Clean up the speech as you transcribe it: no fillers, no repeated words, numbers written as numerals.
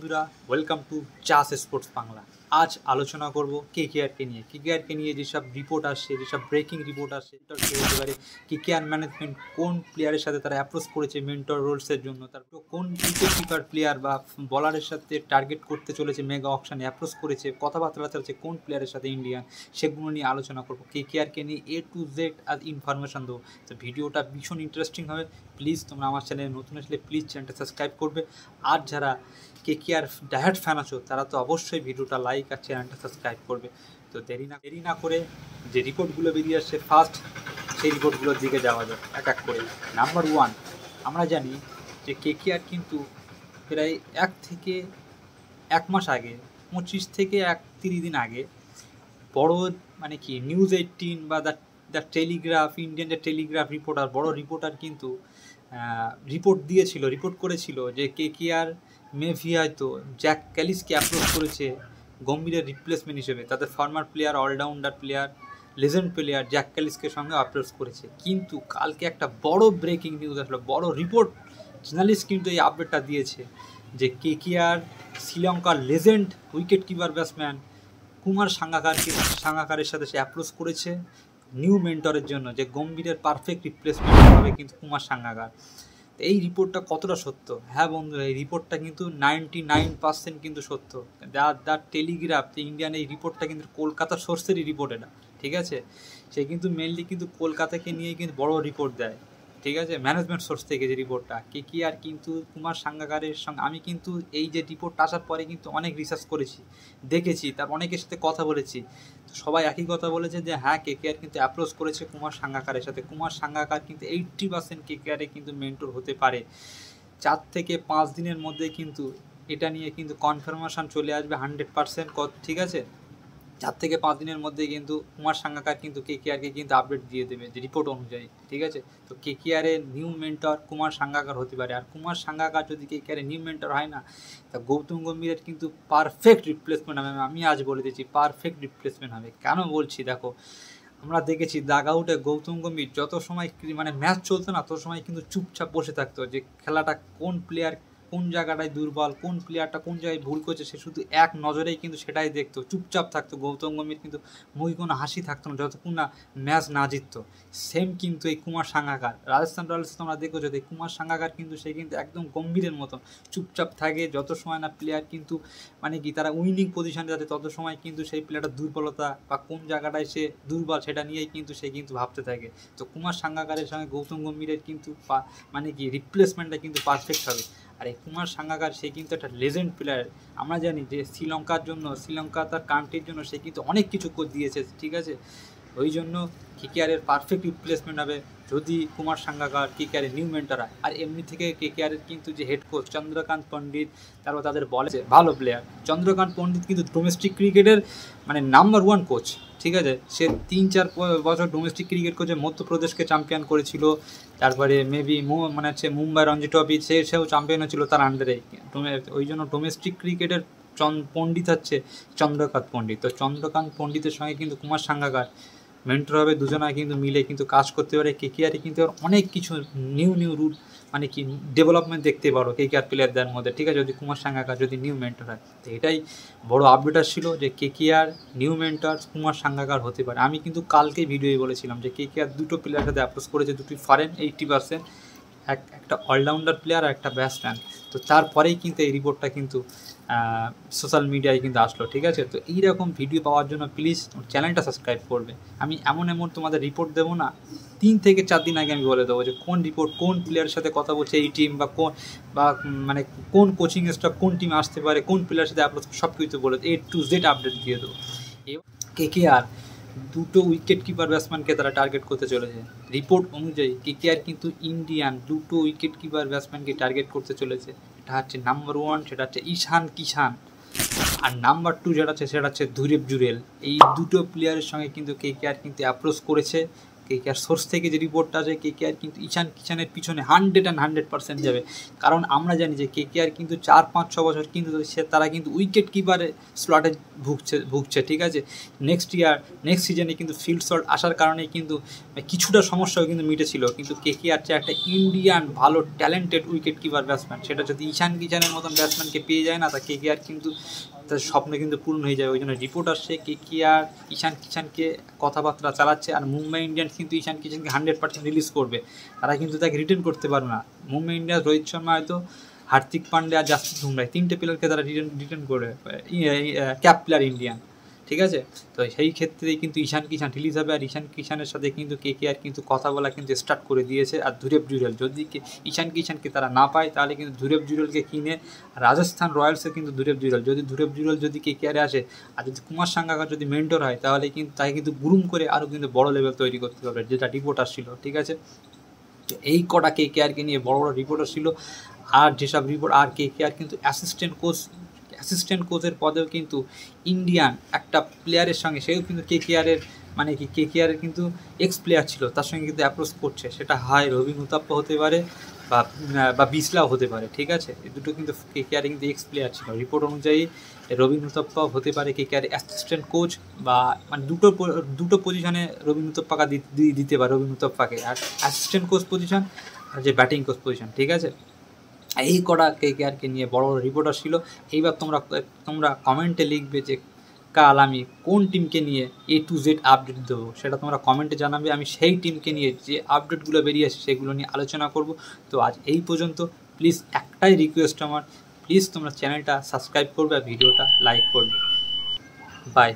বন্ধুরা welcome to চাস sports Bangla. আজ আলোচনা করব কেকেআরকে নিয়ে যেসব রিপোর্ট আসছে, যেসব ব্রেকিং রিপোর্ট আসছে, হতে পারে কেকেআর ম্যানেজমেন্ট কোন প্লেয়ারের সাথে তারা অ্যাপ্রোচ করেছে মেন্টর রোলসের জন্য, তারপর কোন উইকেট কিপার প্লেয়ার বা বলারের সাথে টার্গেট করতে চলেছে মেগা অকশনে অ্যাপ্রোচ করেছে, কথাবার্তা চলছে কোন প্লেয়ারের সাথে ইন্ডিয়ান, সেগুলো নিয়ে আলোচনা করবো। কেকেআরকে নিয়ে A to Z আর ইনফরমেশান দেবো। তো ভিডিওটা ভীষণ ইন্টারেস্টিং হবে। প্লিজ তোমরা আমার চ্যানেলে নতুন আসলে প্লিজ চ্যানেলটা সাবস্ক্রাইব করবে। আর যারা কেকেআর ডায়াট ফ্যান আছো তারা তো অবশ্যই ভিডিওটা লাইক আর চ্যানেলটা সাবস্ক্রাইব করবে। তো দেরি না করে যে রিপোর্টগুলো বেরিয়ে আসছে ফার্স্ট সেই রিপোর্টগুলোর দিকে যাওয়া যাক এক এক করে। নাম্বার 1, আমরা জানি যে কেকেআর কিন্তু প্রায় 1 থেকে 1 মাস আগে, 25 থেকে 30 দিন আগে বড় কি নিউজ 18 বা দ্য টেলিগ্রাফ, ইন্ডিয়ান যে টেলিগ্রাফ রিপোর্টার, বড় রিপোর্টার কিন্তু রিপোর্ট করেছিল যে কেকেআর মেভি হয়তো জ্যাক ক্যালিসকে অ্যাপ্রোচ করেছে গম্ভীরের রিপ্লেসমেন্ট হিসেবে। তাদের former player, allrounder player, legend player Jack ক্যালিসকে সঙ্গে অ্যাপ্রোচ করেছে। কিন্তু কালকে একটা বড় ব্রেকিং নিউজ আসলো, বড় রিপোর্ট জার্নালিস্ট কিন্তু এই আপডেটটা দিয়েছে যে কেকেআর শ্রীলঙ্কার legend wicket keeper batsman Kumar সাঙ্গাকারের সাথে সে অ্যাপ্রোচ করেছে নিউ মেন্টরের জন্য, যে গম্ভীরের পারফেক্ট রিপ্লেসমেন্ট হবে কিন্তু কুমার সাঙ্গাকার। এই রিপোর্টটা কতটা সত্য? হ্যাঁ বন্ধুরা, এই রিপোর্টটা কিন্তু 99% কিন্তু সত্য। দ্য টেলিগ্রাফ, ইন্ডিয়ান এই রিপোর্টটা কিন্তু কলকাতার সোর্সেরই রিপোর্ট এটা, ঠিক আছে? সে কিন্তু মেনলি কিন্তু কলকাতাকে নিয়ে কিন্তু বড় রিপোর্ট দেয়, ঠিক আছে, ম্যানেজমেন্ট সোর্স থেকে যে রিপোর্টটা। কেকেআর কিন্তু কুমার সাঙ্গাকারের সঙ্গে আমি কিন্তু এই যে রিপোর্টটা আসার পরে কিন্তু অনেক রিসার্চ করেছি, দেখেছি, তারপর অনেকের সাথে কথা বলেছি। সবাই একই কথা বলেছে যে হ্যাঁ কেকেআর কিন্তু অ্যাপ্রোচ করেছে কুমার সাঙ্গাকারের সাথে। কুমার সাঙ্গাকার কিন্তু 80% কেকেআরে কিন্তু মেন্টর হতে পারে। 4 থেকে 5 দিনের মধ্যে কিন্তু এটা নিয়ে কিন্তু কনফার্মেশন চলে আসবে 100%, ঠিক আছে? 4 থেকে 5 দিনের মধ্যে কিন্তু কুমার সাঙ্গাকার কিন্তু কেকেআরকে কিন্তু আপডেট দিয়ে দেবে যে রিপোর্ট অনুযায়ী, ঠিক আছে? তো কেকেআরের নিউ মেন্টর কুমার সাঙ্গাকার হতে পারে। আর কুমার সাঙ্গাকার যদি কেকেআরের নিউ মেন্টর হয় না, তা গৌতম গম্ভীরের কিন্তু পারফেক্ট রিপ্লেসমেন্ট হবে। আমি আজ বলে দিচ্ছি পারফেক্ট রিপ্লেসমেন্ট হবে। কেন বলছি? দেখো, আমরা দেখেছি দাগ আউটে গৌতম গম্ভীর যত সময় ম্যাচ চলতো না, তত সময় কিন্তু চুপচাপ বসে থাকতো, যে খেলাটা কোন প্লেয়ার কোন জায়গাটায় দুর্বল, কোন প্লেয়ারটা কোন জায়গায় ভুল করছে, সে শুধু এক নজরেই কিন্তু সেটাই দেখতো, চুপচাপ থাকতো। গৌতম গম্ভীর কিন্তু মুখে কোনো হাসি থাকতো না যতক্ষণ না ম্যাচ না জিততো। সেম কিন্তু এই কুমার সাঙ্গাকার, রাজস্থান রয়্যালস তোমরা দেখো যদি কুমার সাঙ্গাকার কিন্তু সে কিন্তু একদম গম্ভীরের মতন চুপচাপ থাকে। যত সময় না প্লেয়ার কিন্তু তারা উইনিং পজিশনে যাচ্ছে, তত সময় কিন্তু সেই প্লেয়ারটার দুর্বলতা বা কোন জায়গাটায় সে দুর্বল সেটা নিয়েই কিন্তু সে কিন্তু ভাবতে থাকে। তো কুমার সাঙ্গাকারের সঙ্গে গৌতম গম্ভীরের কিন্তু রিপ্লেসমেন্টটা কিন্তু পারফেক্ট হবে। আর এই কুমার সাঙ্গাকার সে কিন্তু একটা লেজেন্ড প্লেয়ার। আমরা জানি যে শ্রীলঙ্কা তার কান্ট্রির জন্য সে কিন্তু অনেক কিছু দিয়েছে, ঠিক আছে? ওই জন্য কেকেআরের পারফেক্ট রিপ্লেসমেন্ট হবে যদি কুমার সাঙ্গাকার কেকেআরের নিউ মেন্টর হয়। আর এমনি থেকে কেকেআরের কিন্তু যে হেড কোচ চন্দ্রকান্ত পণ্ডিত, তারপর তাদের বলে ভালো প্লেয়ার। চন্দ্রকান্ত পণ্ডিত কিন্তু ডোমেস্টিক ক্রিকেটের নাম্বার 1 কোচ, ঠিক আছে? সে 3-4 বছর ডোমেস্টিক ক্রিকেট কোচে মধ্যপ্রদেশকে চ্যাম্পিয়ন করেছিল। তারপরে মেবি মুম্বাই রঞ্জি ট্রফি সেও চ্যাম্পিয়ন হয়েছিল তার আন্ডারে। ওই জন্য ডোমেস্টিক ক্রিকেটের পণ্ডিত হচ্ছে চন্দ্রকান্ত পণ্ডিত। তো চন্দ্রকান্ত পণ্ডিতের সঙ্গে কিন্তু কুমার সাঙ্গাকার মেন্টর হবে, দুজনা কিন্তু মিলে কিন্তু কাজ করতে পারে। কেকেআরে কিন্তু অনেক কিছু নিউ রুট ডেভেলপমেন্ট দেখতে পারো কেকেআর প্লেয়ারদের মধ্যে, ঠিক আছে, যদি কুমার সাঙ্গাকার যদি নিউ মেন্টর হয়। তো এটাই বড় আপডেট ছিল যে KKR new mentor Kumar Sangakkara হতে পারে। আমি কিন্তু কালকে ভিডিওই বলেছিলাম যে কেকেআর দুটো প্লেয়ারের সাথে অ্যাপ্রোচ করেছে, দুটি ফরেন 80%, একটা অলরাউন্ডার প্লেয়ার আর একটা ব্যাটসম্যান। তো তারপরেই কিন্তু এই রিপোর্টটা কিন্তু সোশ্যাল মিডিয়ায় কিন্তু আসলো, ঠিক আছে? তো এইরকম ভিডিও পাওয়ার জন্য প্লিজ চ্যানেলটা সাবস্ক্রাইব করবে। আমি এমন তোমাদের রিপোর্ট দেবো না, 3 থেকে 4 দিন আগে আমি বলে দেবো যে কোন রিপোর্ট কোন প্লেয়ারের সাথে কথা বলছে এই টিম, বা কোন কোচিং স্টাফ কোন টিমে আসতে পারে, কোন প্লেয়ারের সাথে অ্যাপ্রোচ, সব কিছু বলে A to Z আপডেট দিয়ে দেবো। কেকেআর 2 উইকেট কিপার ব্যাটসম্যানকে তারা টার্গেট করতে চলেছে। রিপোর্ট অনুযায়ী কেকেআর কিন্তু ইন্ডিয়ান 2 উইকেট কিপার ব্যাটসম্যানকে টার্গেট করতে চলেছে। এটা হচ্ছে নাম্বার 1, সেটা হচ্ছে ঈশান কিষান। আর নাম্বার 2 যেটা হচ্ছে সেটা হচ্ছে ধুরেব জুরেল। এই 2 প্লেয়ারের সঙ্গে কিন্তু কেকেআর কিন্তু অ্যাপ্রোচ করেছে কেকেআর সোর্স থেকে যে রিপোর্টটা আছে, কেকেআর কিন্তু ঈশান কিষানের পিছনে 100% যাবে। কারণ আমরা জানি যে কেকেআর কিন্তু 4-5-6 বছর কিন্তু তারা কিন্তু উইকেট কিপারের স্লটে ভুগছে, ঠিক আছে। নেক্সট সিজনে কিন্তু ফিল্ড শট আসার কারণে কিন্তু কিছুটা সমস্যাও কিন্তু মিটেছিল, কিন্তু কেকেআর চেয়ে একটা ইন্ডিয়ান ভালো ট্যালেন্টেড উইকেট কিপার ব্যাটসম্যান, সেটা যদি ঈশান কিষানের মতন ব্যাটসম্যানকে পেয়ে যায় না, তা কেকেআর কিন্তু তার স্বপ্ন কিন্তু পূর্ণ হয়ে যায়। ওই জন্য রিপোর্ট আসছে কেকেআর ঈশান কিষানকে কথাবার্তা চালাচ্ছে, আর মুম্বাই ইন্ডিয়ান্স কিন্তু ঈশান কিষানকে 100% রিলিজ করবে, তারা কিন্তু তাকে রিটার্ন করতে পারবে না। মুম্বাই ইন্ডিয়ান্স রোহিত শর্মা হয়তো, হার্দিক পান্ডে আর জাসপ্রীত বুমরাহ, 3টে প্লেয়ারকে তারা রিটার্ন করবে, ক্যাপ প্লেয়ার ইন্ডিয়ান, ঠিক আছে। তো সেই ক্ষেত্রেই কিন্তু ঈশান কিষান রিলিজ হবে, আর ঈশান কিষানের সাথে কিন্তু কেকেআর কিন্তু কথা বলা কিন্তু স্টার্ট করে দিয়েছে। আর ধুরেব জুরেল, যদি ঈশান কিষানকে তারা না পায়, তাহলে কিন্তু ধুরেব জুরেলকে কিনে রাজস্থান রয়্যালসে কিন্তু ধুরেব জুরেল যদি কেকেআরে আসে, আর যদি কুমার সাঙ্গাকার যদি মেন্টর হয়, তাহলে কিন্তু তাকে কিন্তু গ্রুম করে আরও কিন্তু বড় লেভেল তৈরি করতে পারবে, যেটা রিপোর্ট আসছিল, ঠিক আছে। তো এই কটা কেকেআরকে নিয়ে বড় বড় রিপোর্ট আসছিল। আর যেসব রিপোর্ট, আর কেকেআর কিন্তু অ্যাসিস্ট্যান্ট কোচের পদেও কিন্তু ইন্ডিয়ান একটা প্লেয়ারের সঙ্গে, সেও কিন্তু কেকেআরের মানে কি কেকেআরের কিন্তু এক্স প্লেয়ার ছিল, তার সঙ্গে কিন্তু অ্যাপ্রোচ করছে, সেটা হয় রবিন উতাপ্পা হতে পারে বা বিসলাও হতে পারে, ঠিক আছে। এই দুটো কিন্তু কেকেআরে কিন্তু এক্স প্লেয়ার ছিল। রিপোর্ট অনুযায়ী রবিন উতাপ্পাও হতে পারে কেকেআরের অ্যাসিস্ট্যান্ট কোচ, বা মানে দুটো পজিশনে রবিন উতাপ্পাকে দিতে পারে রবিন উতাপ্পাকে, আর অ্যাসিস্ট্যান্ট কোচ পজিশন আর যে ব্যাটিং কোচ পজিশন, ঠিক আছে। এই কটা কেকেআরকে নিয়ে বড় বড় রিপোর্ট আসছিল। এইবার তোমরা কমেন্টে লিখবে যে কাল আমি কোন টিমকে নিয়ে A to Z আপডেট দেবো, সেটা তোমরা কমেন্টে জানাবে। আমি সেই টিমকে নিয়ে যে আপডেটগুলো বেরিয়ে আসে সেগুলো নিয়ে আলোচনা করব। তো আজ এই পর্যন্ত। প্লিজ একটাই রিকোয়েস্ট আমার, প্লিজ তোমরা চ্যানেলটা সাবস্ক্রাইব করবে আর ভিডিওটা লাইক করবে। বাই।